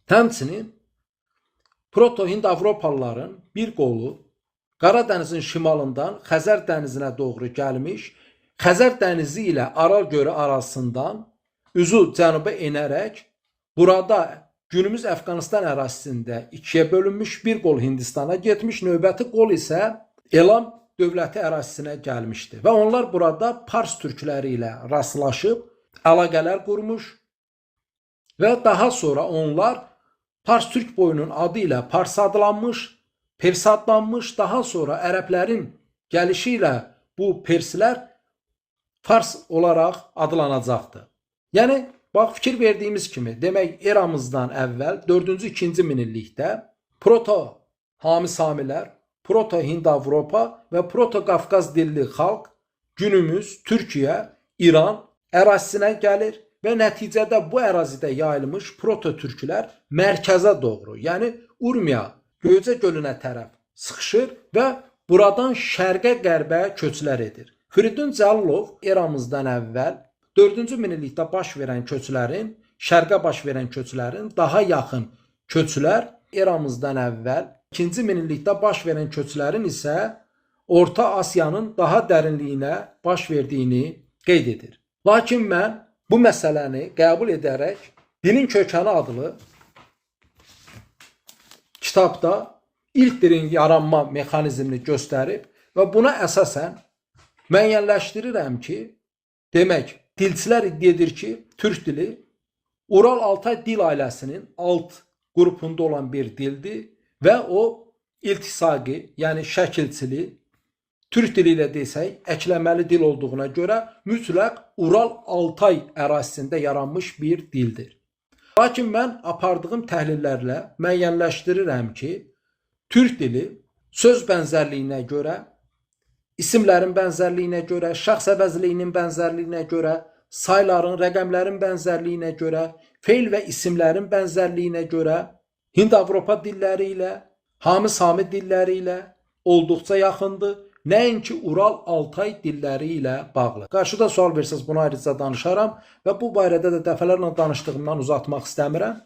Həmçinin Proto-Hind-Avropalıların bir qolu Qaradənizin şimalından Xəzər dənizinə doğru gəlmiş, Xəzər dənizi ilə Aral gölü arasından üzü cənuba enərək burada günümüz Əfqanistan ərazisində ikiyə bölünmüş, bir qol Hindistana getmiş, növbəti qol isə Elam dövləti ərazisinə gəlmişdi. Və onlar burada Pars türkləri ilə rastlaşıb, əlaqələr qurmuş və daha sonra onlar Pars Türk boyunun adı ilə Pars adlanmış, Pers adlanmış, daha sonra ərəblərin gəlişi ilə bu Perslər Fars olaraq adlanacaqdı. Yəni, bax, fikir verdiyimiz kimi, demək, eramızdan əvvəl 4-cü, 2-ci minillikdə Proto-Hami-Samilər, Proto-Hind-Avropa və Proto-Qafqaz dilli xalq günümüz Türkiyə, İran ərazisinə gəlir və nəticədə bu ərazidə yayılmış proto-türklər mərkəzə doğru, yəni Urmiya, Göycə gölünə tərəf sıxışır və buradan şərqə qərbə köçlər edir. Firidun Cəllov eramızdan əvvəl 4-cü minillikdə baş verən köçlərin, şərqə baş verən köçlərin daha yaxın köçlər eramızdan əvvəl 2-ci minillikdə baş verən köçlərin isə Orta Asiyanın daha dərinliyinə baş verdiyini qeyd edir. Lakin mən bu məsələni qəbul edərək Dilin Kökəni adlı kitabda ilk dilin yaranma mexanizmini göstərib və buna əsasən müəyyənləşdirirəm ki, demək, dilçilər iddia edir ki, Türk dili Ural-Altay dil ailəsinin alt qrupunda olan bir dildir və o iltisaqi, yəni şəkilçili, Türk dili ilə desək, əkləməli dil olduğuna görə mütləq Ural-Altay ərazisində yaranmış bir dildir. Lakin mən apardığım təhlillərlə müəyyənləşdirirəm ki, Türk dili söz bənzərliyinə görə, isimlərin bənzərliyinə görə, şəxs əvəzliyinin bənzərliyinə görə, sayların, rəqəmlərin bənzərliyinə görə, feil və isimlərin bənzərliyinə görə Hind-Avropa dilləri ilə, Hami-Sami dilləri ilə olduqca yaxındır. Nəinki Ural-Altay dilləri ilə bağlı. Qarşıda sual versəz buna ayrıca danışaram və bu barədə də dəfələrlə danışdığımdan uzatmaq istəmirəm.